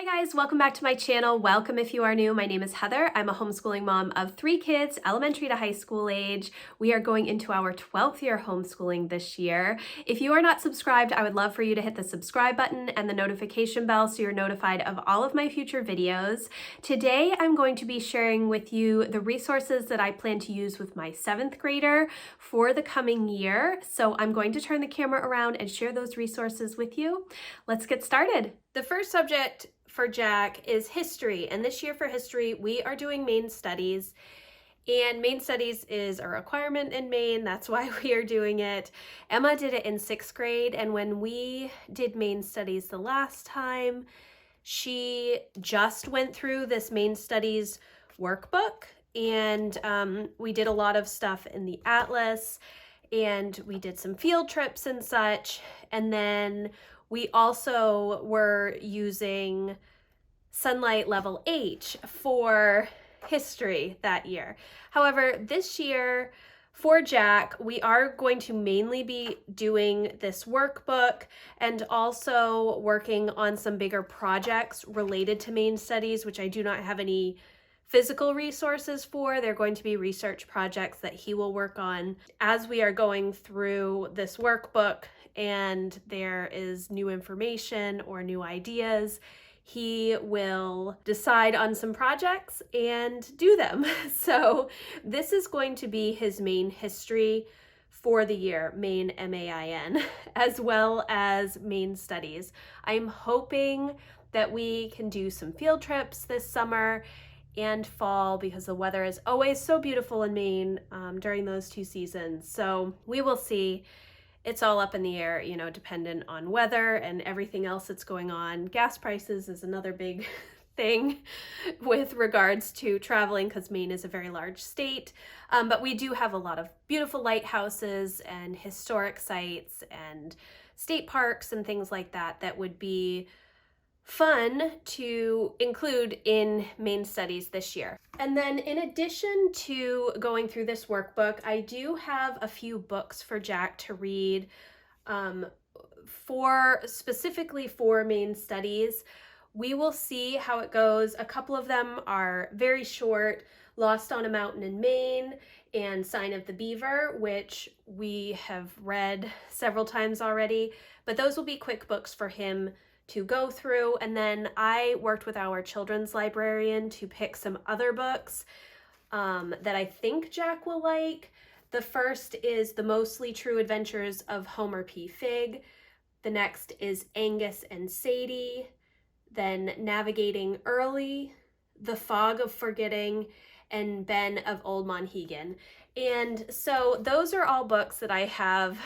Hi guys, welcome back to my channel. Welcome if you are new. My name is Heather. I'm a homeschooling mom of 3 kids, elementary to high school age. We are going into our 12th year homeschooling this year. If you are not subscribed, I would love for you to hit the subscribe button and the notification bell so you're notified of all of my future videos. Today, I'm going to be sharing with you the resources that I plan to use with my 7th grader for the coming year. So I'm going to turn the camera around and share those resources with you. Let's get started. The first subject for Jack is history, and this year for history we are doing Maine studies, and Maine studies is a requirement in Maine. That's why we are doing it. Emma did it in 6th grade, and when we did Maine studies the last time, she just went through this Maine studies workbook, and we did a lot of stuff in the atlas, and we did some field trips and such, and then we also were using Sunlight Level H for history that year. However, this year for Jack, we are going to mainly be doing this workbook and also working on some bigger projects related to Maine studies, which I do not have any physical resources for. They're going to be research projects that he will work on as we are going through this workbook, and there is new information or new ideas. He will decide on some projects and do them. So this is going to be his Maine history for the year, Maine, M-A-I-N, as well as Maine studies. I'm hoping that we can do some field trips this summer and fall, because the weather is always so beautiful in Maine during those 2 seasons. So we will see. It's all up in the air, you know, dependent on weather and everything else that's going on. Gas prices is another big thing with regards to traveling, because Maine is a very large state. But we do have a lot of beautiful lighthouses and historic sites and state parks and things like that that would be fun to include in Maine studies this year. And then in addition to going through this workbook, I do have a few books for Jack to read specifically for Maine studies. We will see how it goes. A couple of them are very short: Lost on a Mountain in Maine and Sign of the Beaver, which we have read several times already, but those will be quick books for him to go through. And then I worked with our children's librarian to pick some other books that I think Jack will like. The first is The Mostly True Adventures of Homer P. Figg. The next is Angus and Sadie. Then Navigating Early, The Fog of Forgetting, and Ben of Old Monhegan. And so those are all books that I have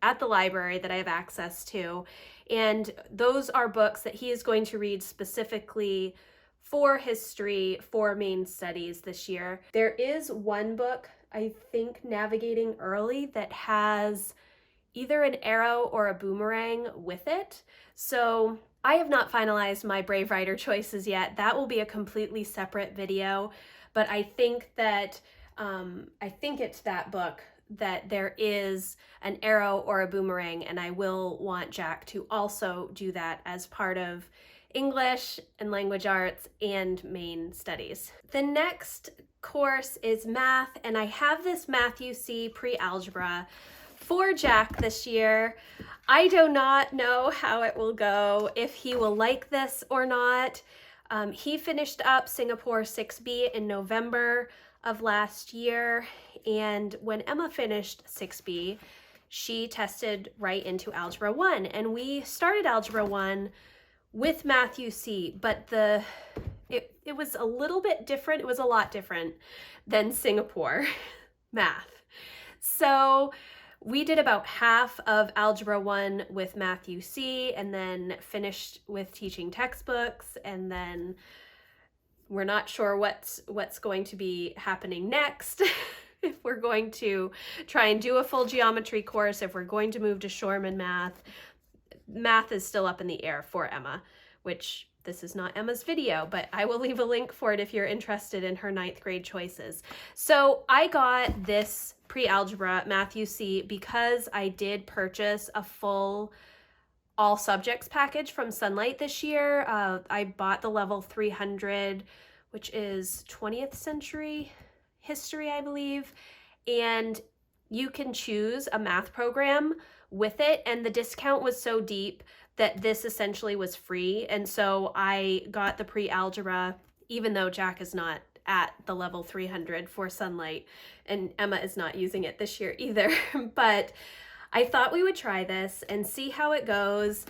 at the library that I have access to. And those are books that he is going to read specifically for history, for Maine studies this year. There is one book, I think Navigating Early, that has either an arrow or a boomerang with it. So I have not finalized my Brave Writer choices yet. That will be a completely separate video, but I think that it's that book that there is an arrow or a boomerang, and I will want Jack to also do that as part of English and language arts and Maine studies. The next course is math, and I have this Math UC pre-algebra for Jack this year. I do not know how it will go, if he will like this or not. He finished up Singapore 6B in November of last year, and when Emma finished 6B, she tested right into Algebra 1, and we started Algebra 1 with Math UC, but it was a little bit different. It was a lot different than Singapore math. So we did about half of Algebra 1 with Math UC, and then finished with teaching textbooks, and then we're not sure what's going to be happening next. If we're going to try and do a full geometry course, if we're going to move to Shoreman math. Math is still up in the air for Emma, which this is not Emma's video, but I will leave a link for it if you're interested in her 9th grade choices. So I got this pre-algebra Math UC because I did purchase a full all subjects package from Sunlight this year. I bought the level 300, which is 20th century history, I believe, and you can choose a math program with it, and the discount was so deep that this essentially was free. And so I got the pre-algebra, even though Jack is not at the level 300 for Sunlight, and Emma is not using it this year either. But I thought we would try this and see how it goes.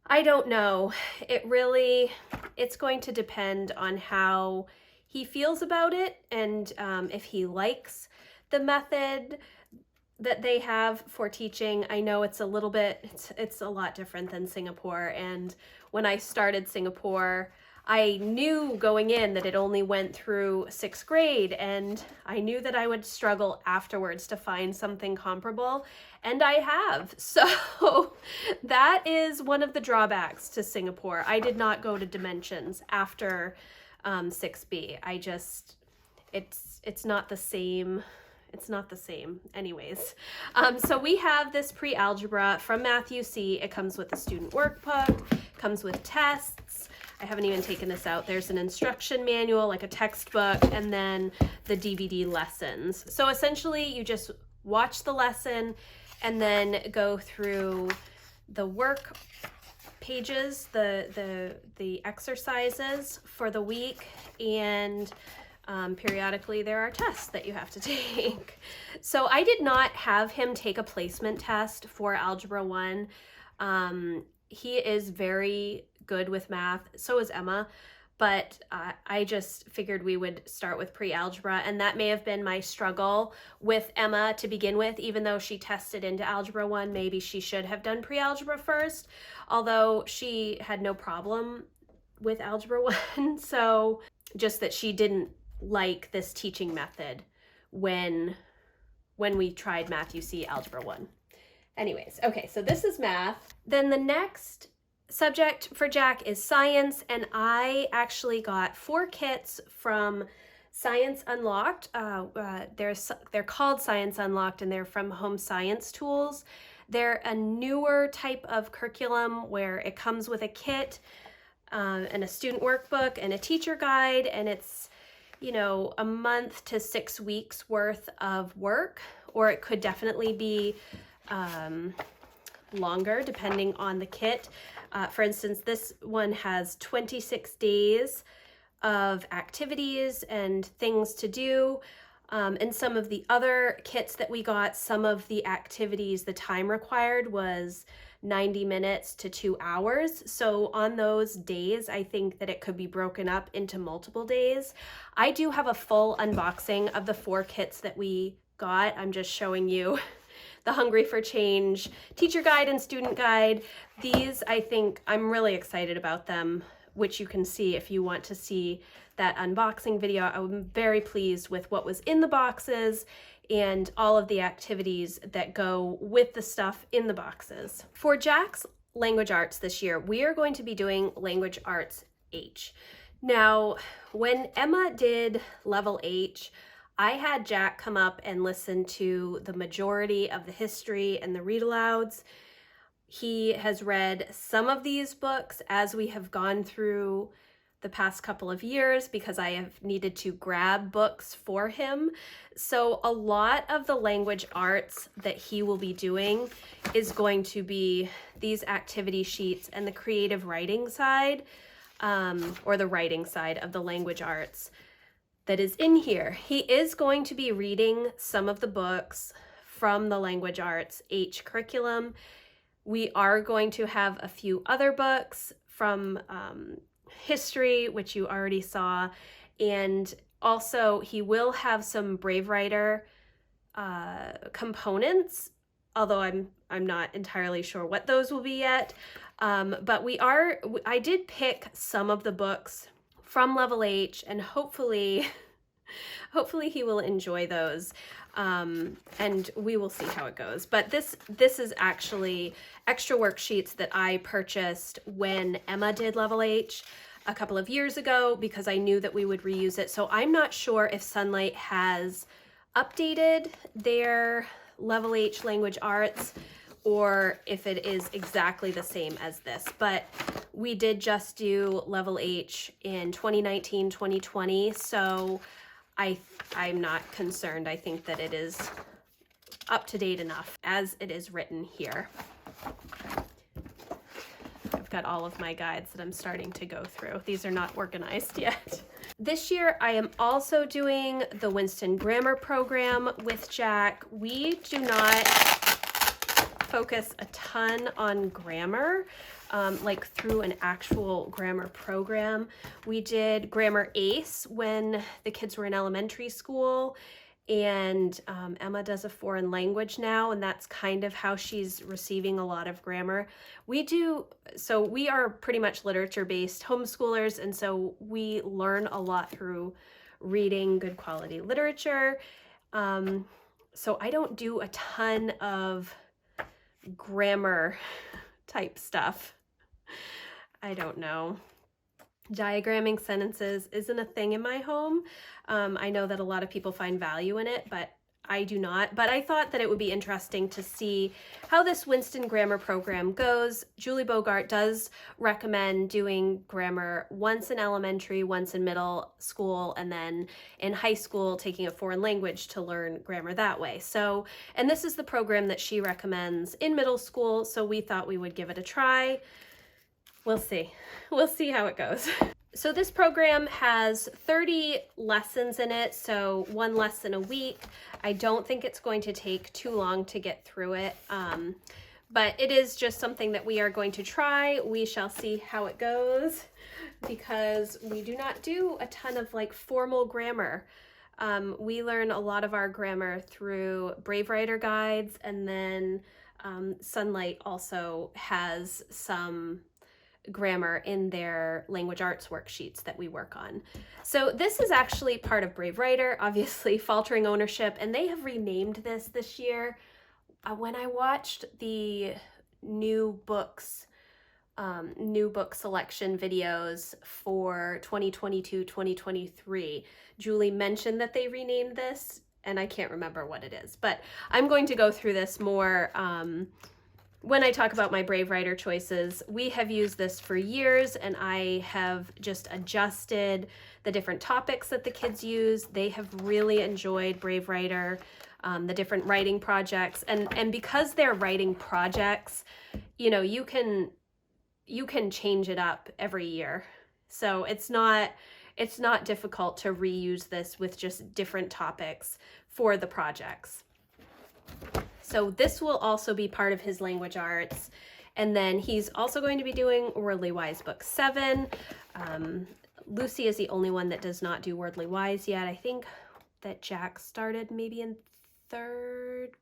I don't know. It's going to depend on how he feels about it, and if he likes the method that they have for teaching. I know it's a little bit, it's a lot different than Singapore. And when I started Singapore, I knew going in that it only went through 6th grade, and I knew that I would struggle afterwards to find something comparable, and I have. So that is one of the drawbacks to Singapore. I did not go to Dimensions after 6B. It's not the same. It's not the same anyways. So we have this pre-algebra from Matthew C. It comes with a student workbook, comes with tests. I haven't even taken this out. There's an instruction manual, like a textbook, and then the DVD lessons. So essentially you just watch the lesson and then go through the work pages, the exercises for the week, and periodically there are tests that you have to take. So I did not have him take a placement test for Algebra 1. He is very good with math, so is Emma, but I just figured we would start with pre-algebra, and that may have been my struggle with Emma to begin with. Even though she tested into Algebra 1, maybe she should have done pre-algebra first, although she had no problem with Algebra 1. So just that she didn't like this teaching method when we tried Matthew C. Algebra 1. Anyways, okay, so this is math. Then the next subject for Jack is science, and I actually got 4 kits from Science Unlocked. They're called Science Unlocked, and they're from Home Science Tools. They're a newer type of curriculum where it comes with a kit and a student workbook and a teacher guide, and it's, you know, a month to 6 weeks worth of work, or it could definitely be longer depending on the kit. For instance, this one has 26 days of activities and things to do. And some of the other kits that we got, some of the activities, the time required was 90 minutes to 2 hours. So on those days, I think that it could be broken up into multiple days. I do have a full unboxing of the 4 kits that we got. I'm just showing you the Hungry for Change teacher guide and student guide. These, I think, I'm really excited about them, which you can see if you want to see that unboxing video. I'm very pleased with what was in the boxes and all of the activities that go with the stuff in the boxes. For Jack's language arts this year, we are going to be doing language arts H. Now, when Emma did level H, I had Jack come up and listen to the majority of the history and the read alouds. He has read some of these books as we have gone through the past couple of years because I have needed to grab books for him. So a lot of the language arts that he will be doing is going to be these activity sheets and the creative writing side, or the writing side of the language arts that is in here. He is going to be reading some of the books from the language arts H curriculum. We are going to have a few other books from history, which you already saw, and also he will have some Brave Writer components, although I'm not entirely sure what those will be yet. But I did pick some of the books from level H, and hopefully he will enjoy those, and we will see how it goes. But this is actually extra worksheets that I purchased when Emma did level H a couple of years ago because I knew that we would reuse it. So I'm not sure if Sunlight has updated their level H language arts or if it is exactly the same as this. But we did just do level H in 2019, 2020, so I'm not concerned. I think that it is up to date enough as it is written here. I've got all of my guides that I'm starting to go through. These are not organized yet. This year I am also doing the Winston Grammar Program with Jack. We do not focus a ton on grammar, like through an actual grammar program. We did Grammar ACE when the kids were in elementary school, and Emma does a foreign language now, and that's kind of how she's receiving a lot of grammar. So we are pretty much literature-based homeschoolers, and so we learn a lot through reading good quality literature. So I don't do a ton of grammar type stuff. I don't know. Diagramming sentences isn't a thing in my home. I know that a lot of people find value in it, but I do not. But I thought that it would be interesting to see how this Winston Grammar Program goes. Julie Bogart does recommend doing grammar once in elementary, once in middle school, and then in high school taking a foreign language to learn grammar that way. So, and this is the program that she recommends in middle school, so we thought we would give it a try. We'll see. We'll see how it goes. So this program has 30 lessons in it, so one lesson a week. I don't think it's going to take too long to get through it, but it is just something that we are going to try. We shall see how it goes, because we do not do a ton of like formal grammar. We learn a lot of our grammar through Brave Writer guides, and then Sunlight also has some grammar in their language arts worksheets that we work on. So this is actually part of Brave Writer, obviously Faltering Ownership, and they have renamed this year. When I watched the new book selection videos for 2022-2023, Julie mentioned that they renamed this, and I can't remember what it is, but I'm going to go through this more when I talk about my Brave Writer choices. We have used this for years, and I have just adjusted the different topics that the kids use. They have really enjoyed Brave Writer, the different writing projects, and because they're writing projects, you know, you can change it up every year. So it's not difficult to reuse this with just different topics for the projects. So this will also be part of his language arts. And then he's also going to be doing Wordly Wise Book 7. Lucy is the only one that does not do Wordly Wise yet. I think that Jack started maybe in 3rd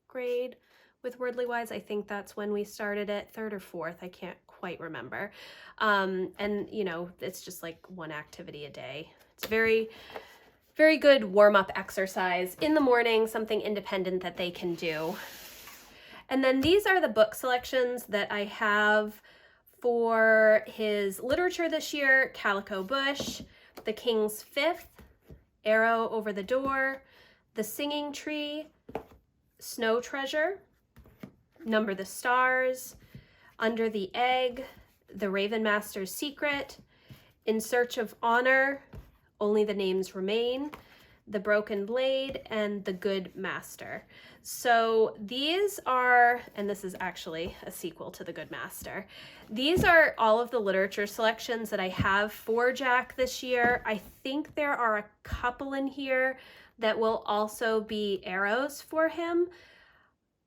grade with Wordly Wise. I think that's when we started it, 3rd or 4th. I can't quite remember. And, you know, it's just like one activity a day. It's very good warm-up exercise in the morning, something independent that they can do. And then these are the book selections that I have for his literature this year: Calico Bush, The King's Fifth, Arrow Over the Door, The Singing Tree, Snow Treasure, Number the Stars, Under the Egg, The Raven Master's Secret, In Search of Honor, Only the Names Remain, The Broken Blade, and The Good Master. So these are, and this is actually a sequel to The Good Master, these are all of the literature selections that I have for Jack this year. I think there are a couple in here that will also be arrows for him.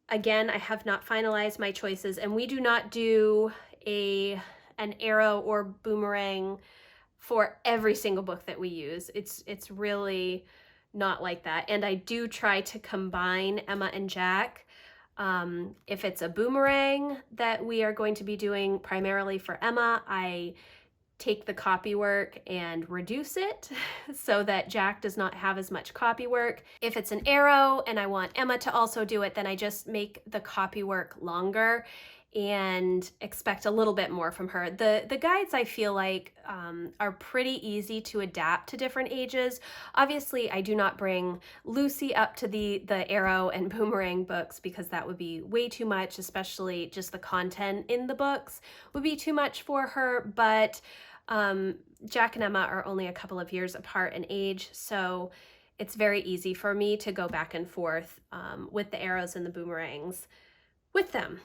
Again, I have not finalized my choices, and we do not do an arrow or boomerang for every single book that we use. It's really not like that. And I do try to combine Emma and Jack. If it's a boomerang that we are going to be doing primarily for Emma, I take the copy work and reduce it so that Jack does not have as much copy work. If it's an arrow and I want Emma to also do it, then I just make the copy work longer and expect a little bit more from her. The guides, I feel like, are pretty easy to adapt to different ages. Obviously, I do not bring Lucy up to the arrow and boomerang books because that would be way too much, especially just the content in the books would be too much for her. But Jack and Emma are only a couple of years apart in age, so it's very easy for me to go back and forth with the arrows and the boomerangs with them.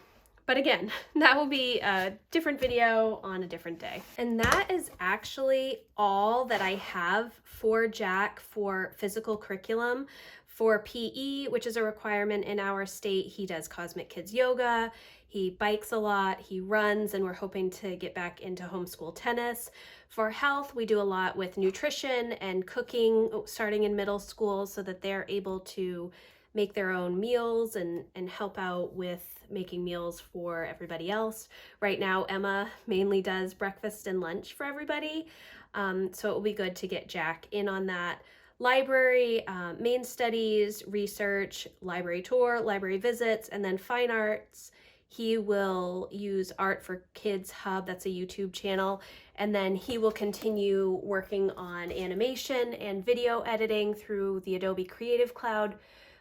But again, that will be a different video on a different day. And that is actually all that I have for Jack for physical curriculum. For PE, which is a requirement in our state, he does Cosmic Kids Yoga, he bikes a lot, he runs, and we're hoping to get back into homeschool tennis. For health, we do a lot with nutrition and cooking starting in middle school so that they're able to make their own meals and help out with making meals for everybody else. Right now, Emma mainly does breakfast and lunch for everybody, so it will be good to get Jack in on that. Library, Maine studies, research, library tour, library visits, and then fine arts. He will use Art for Kids Hub, that's a YouTube channel, and then he will continue working on animation and video editing through the Adobe Creative Cloud,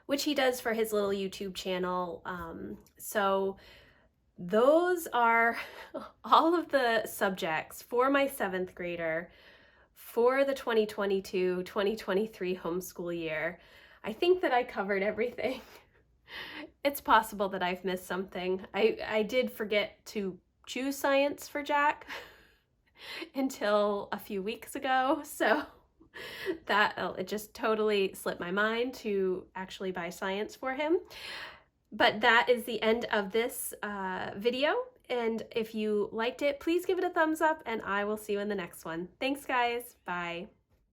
which he does for his little YouTube channel. So those are all of the subjects for my 7th grader for the 2022-2023 homeschool year. I think that I covered everything. It's possible that I've missed something. I did forget to choose science for Jack until a few weeks ago, so it just totally slipped my mind to actually buy science for him. But that is the end of this video. And if you liked it, please give it a thumbs up, and I will see you in the next one. Thanks, guys. Bye.